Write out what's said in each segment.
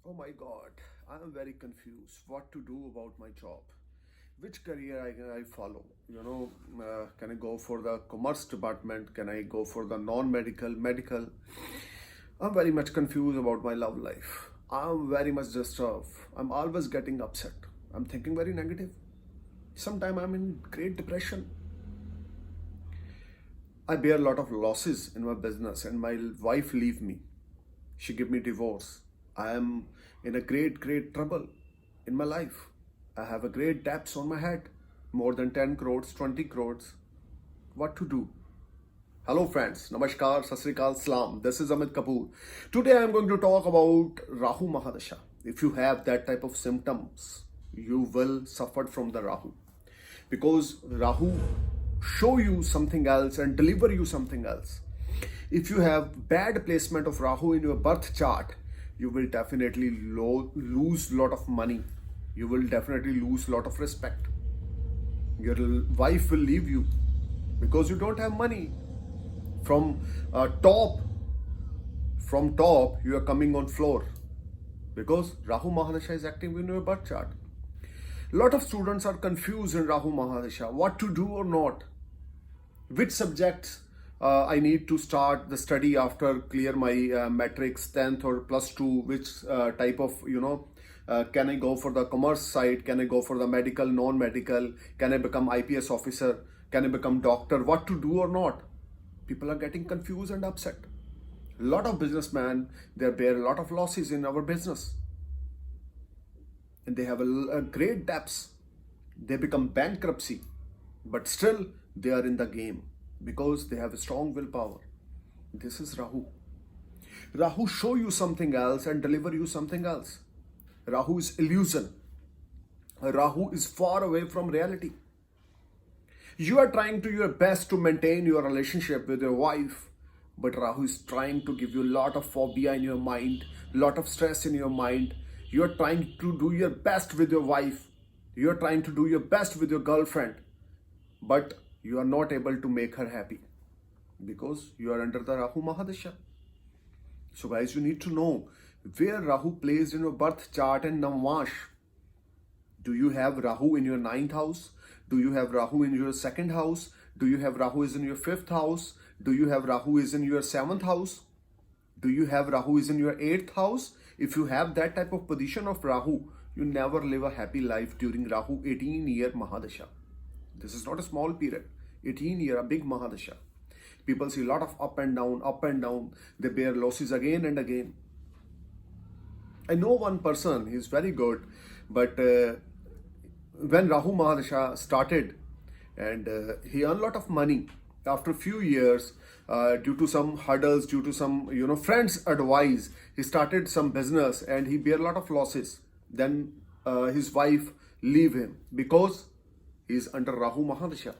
Oh my God, I am very confused. What to do about my job? Which career I follow? Can I go for the commerce department? Can I go for the non-medical, medical? I'm very much confused about my love life. I'm very much disturbed. I'm always getting upset. I'm thinking very negative. Sometimes I'm in great depression. I bear a lot of losses in my business, and my wife leave me. She give me divorce. I am in a great trouble in my life. I have a great debts on my head, more than 10 crores, 20 crores. What to do? Hello friends, Namaskar, Sasrikal, Salam. This is Amit Kapoor. Today I am going to talk about Rahu Mahadasha. If you have that type of symptoms, you will suffer from the Rahu. Because Rahu show you something else and deliver you something else. If you have bad placement of Rahu in your birth chart, you will definitely lose lot of money. You will definitely lose lot of respect. Your wife will leave you because you don't have money. From top, from top, you are coming on floor because Rahu Mahadasha is active in your birth chart. Lot of students are confused in Rahu Mahadasha, what to do or not. Which subjects I need to start the study after clear my matrix 10th or plus 2, which type of can I go for the commerce side, can I go for the medical, non-medical, can I become IPS officer, can I become doctor, what to do or not. People are getting confused and upset. A lot of businessmen, they bear a lot of losses in our business, and they have a great debts. They become bankruptcy, but still they are in the game because they have a strong willpower. This is Rahu. Rahu show you something else and deliver you something else. Rahu is illusion. Rahu is far away from reality. You are trying to your best to maintain your relationship with your wife, but Rahu is trying to give you a lot of phobia in your mind, lot of stress in your mind. You are trying to do your best with your wife. You are trying to do your best with your girlfriend, but you are not able to make her happy because you are under the Rahu Mahadasha. So guys, you need to know where Rahu placed in your birth chart and Navash. Do you have Rahu in your 9th house? Do you have Rahu in your 2nd house? Do you have Rahu is in your 5th house? Do you have Rahu is in your 7th house? Do you have Rahu is in your 8th house? If you have that type of position of Rahu, you never live a happy life during Rahu 18-year Mahadasha. This is not a small period. 18-year, a big Mahadasha. People see a lot of up and down, up and down. They bear losses again and again. I know one person, he's very good, but when Rahu Mahadasha started and he earned a lot of money, after a few years, due to some hurdles, due to some friends' advice, he started some business and he bear a lot of losses. Then his wife leave him because he is under Rahu Mahadasha.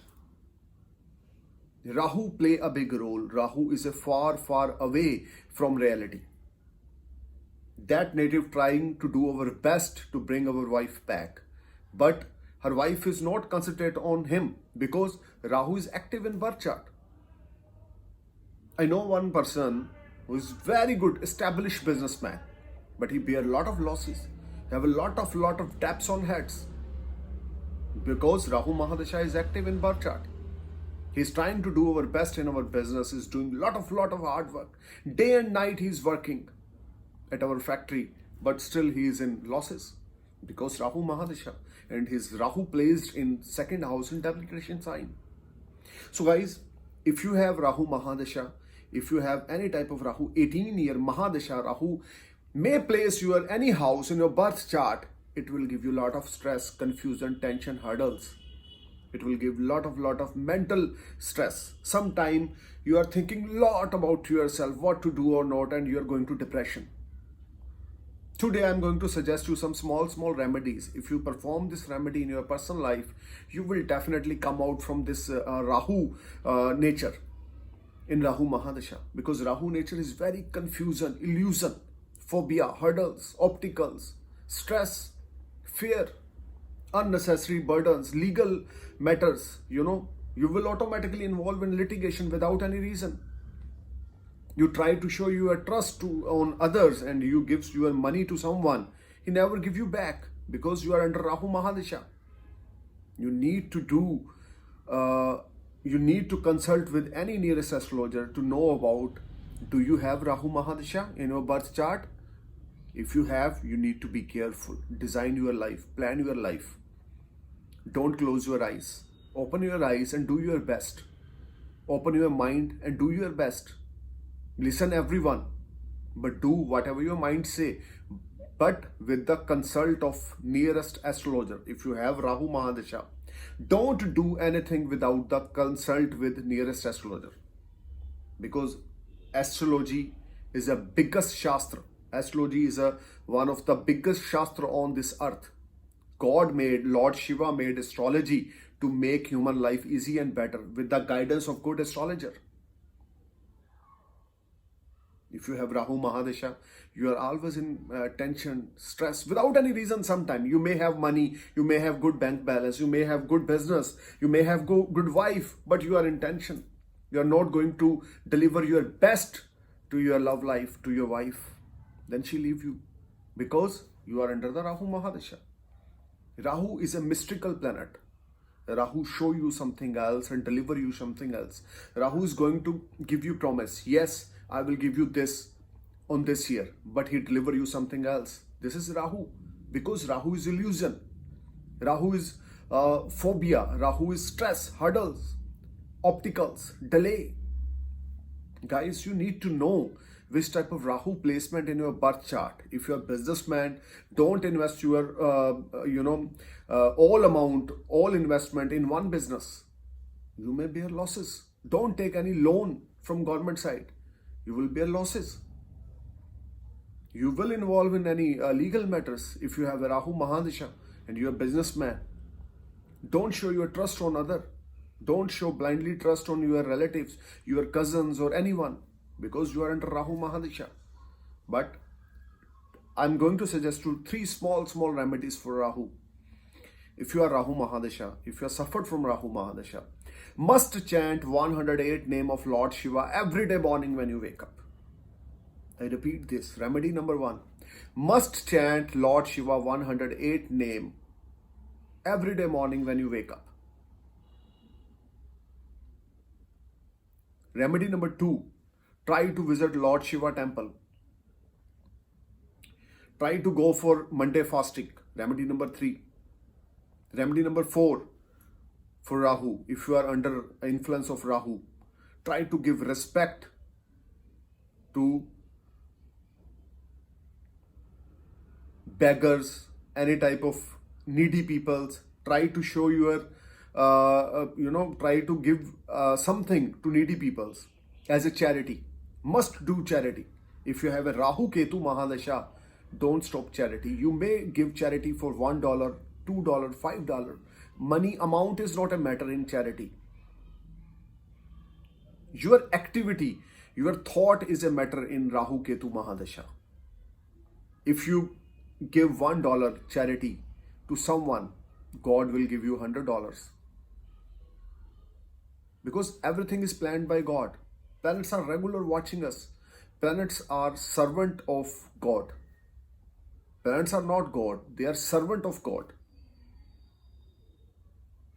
Rahu play a big role. Rahu is a far away from reality. That native trying to do our best to bring our wife back, but her wife is not concentrate on him because Rahu is active in birth chart. I know one person who is very good established businessman, but he bear a lot of losses, have a lot of debts on heads because Rahu Mahadasha is active in birth chart. He's trying to do our best in our business, is doing lot of hard work. Day and night he's working at our factory, but still he is in losses because Rahu Mahadasha, and his Rahu placed in 2nd house in duplication sign. So guys, if you have Rahu Mahadasha, if you have any type of Rahu 18-year Mahadasha, Rahu may place your any house in your birth chart. It will give you lot of stress, confusion, tension, hurdles. It will give lot of mental stress. Sometime you are thinking lot about yourself, what to do or not, and you are going to depression. Today I'm going to suggest you some small remedies. If you perform this remedy in your personal life, you will definitely come out from this Rahu nature in Rahu Mahadasha, because Rahu nature is very confusion, illusion, phobia, hurdles, obstacles, stress, fear, unnecessary burdens, legal matters. You will automatically involve in litigation without any reason. You try to show your trust on others, and you gives your money to someone. He never give you back because you are under Rahu Mahadasha. You need to do, you need to consult with any nearest astrologer to know about, do you have Rahu Mahadasha in your birth chart? If you have, you need to be careful. Design your life, plan your life. Don't close your eyes. Open your eyes and do your best. Open your mind and do your best. Listen everyone, but do whatever your mind say, but with the consult of nearest astrologer. If you have Rahu Mahadasha, don't do anything without the consult with nearest astrologer, because astrology is a biggest shastra. Astrology is one of the biggest shastra on this earth. Lord Shiva made astrology to make human life easy and better with the guidance of good astrologer. If you have Rahu Mahadasha, you are always in tension, stress, without any reason. Sometimes you may have money, you may have good bank balance, you may have good business, you may have good wife, but you are in tension. You are not going to deliver your best to your love life, to your wife. Then she leave you because you are under the Rahu Mahadasha. Rahu is a mystical planet. Rahu show you something else and deliver you something else. Rahu is going to give you promise. Yes, I will give you this on this year, but he deliver you something else. This is Rahu, because Rahu is illusion. Rahu is phobia. Rahu is stress, hurdles, obstacles, delay. Guys, you need to know which type of Rahu placement in your birth chart. If you're a businessman, don't invest your all investment in one business. You may bear losses. Don't take any loan from government side. You will bear losses. You will involve in any legal matters if you have a Rahu Mahadasha and you're a businessman. Don't show your trust on other. Don't show blindly trust on your relatives, your cousins or anyone, because you are under Rahu Mahadasha. But I'm going to suggest you 3 small remedies for Rahu. If you are Rahu Mahadasha, if you are suffered from Rahu Mahadasha, must chant 108 name of Lord Shiva every day morning when you wake up. I repeat this. Remedy number 1. Must chant Lord Shiva 108 name every day morning when you wake up. Remedy number 2. Try to visit Lord Shiva temple. Try to go for Monday fasting. Remedy number 3. Remedy number 4. For Rahu, if you are under influence of Rahu, try to give respect to beggars, any type of needy peoples. Try to show your try to give something to needy peoples as a charity. Must do charity. If you have a Rahu Ketu Mahadasha, don't stop charity. You may give charity for $1, $2, $5. Money amount is not a matter in charity. Your activity, your thought is a matter in Rahu Ketu Mahadasha. If you give $1 charity to someone, God will give you $100. Because everything is planned by God. Planets are regular watching us. Planets are servant of God. Planets are not God. They are servant of God.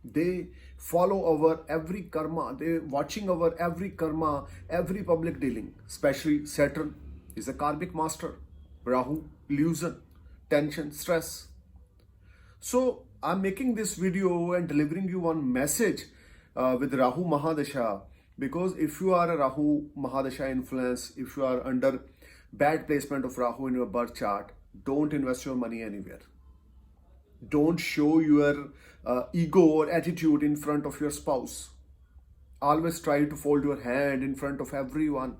They follow our every karma. They watching our every karma, every public dealing. Especially Saturn is a karmic master. Rahu, illusion, tension, stress. So I'm making this video and delivering you one message with Rahu Mahadasha, because if you are a Rahu Mahadasha influence, if you are under bad placement of Rahu in your birth chart, don't invest your money anywhere. Don't show your ego or attitude in front of your spouse. Always try to fold your hand in front of everyone.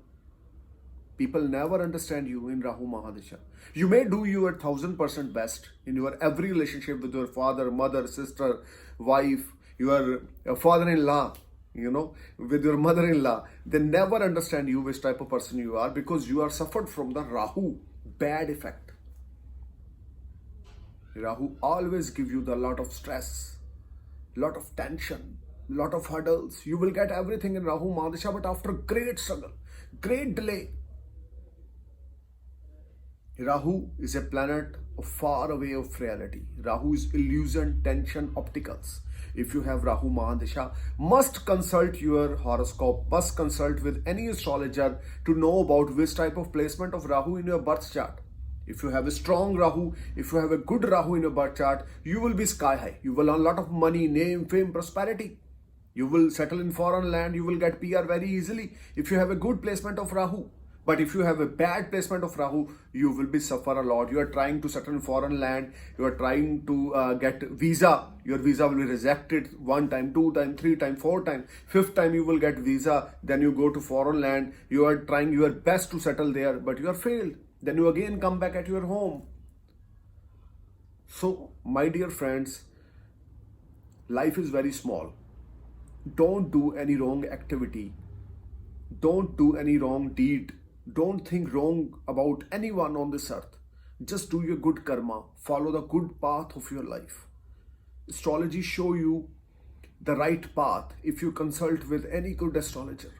People never understand you in Rahu Mahadasha. You may do your 1000% best in your every relationship with your father, mother, sister, wife, your father-in-law, with your mother-in-law. They never understand you, which type of person you are, because you are suffered from the Rahu bad effect. Rahu always give you the lot of stress, lot of tension, lot of hurdles. You will get everything in Rahu Mahadasha, but after great struggle, Great delay. Rahu is a planet far away of reality. Rahu is illusion, tension, opticals. If you have Rahu Mahadasha, must consult your horoscope, must consult with any astrologer to know about which type of placement of Rahu in your birth chart. If you have a strong Rahu, if you have a good Rahu in your birth chart, you will be sky high. You will earn a lot of money, name, fame, prosperity. You will settle in foreign land, you will get PR very easily if you have a good placement of Rahu. But if you have a bad placement of Rahu, you will be suffer a lot. You are trying to settle in foreign land, you are trying to get visa. Your visa will be rejected 1 time, 2 time, 3 time, 4 time. 5th time you will get visa. Then you go to foreign land. You are trying your best to settle there, but you are failed. Then you again come back at your home. So, my dear friends, life is very small. Don't do any wrong activity. Don't do any wrong deed. Don't think wrong about anyone on this earth. Just do your good karma. Follow the good path of your life. Astrology show you the right path if you consult with any good astrologer.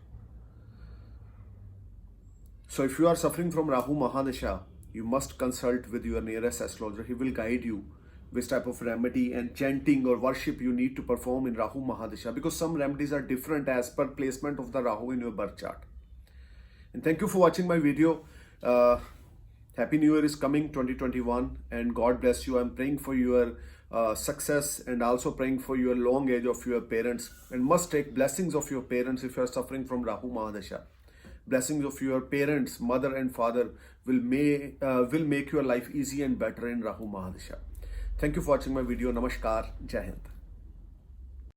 So if you are suffering from Rahu Mahadasha, you must consult with your nearest astrologer. He will guide you which type of remedy and chanting or worship you need to perform in Rahu Mahadasha, because some remedies are different as per placement of the Rahu in your birth chart. And thank you for watching my video. Happy New Year is coming, 2021, and God bless you. I'm praying for your success and also praying for your long age of your parents, and must take blessings of your parents if you are suffering from Rahu Mahadasha. Blessings of your parents, mother and father will make your life easy and better in Rahu Mahadasha. Thank you for watching my video. Namaskar. Jai Hind.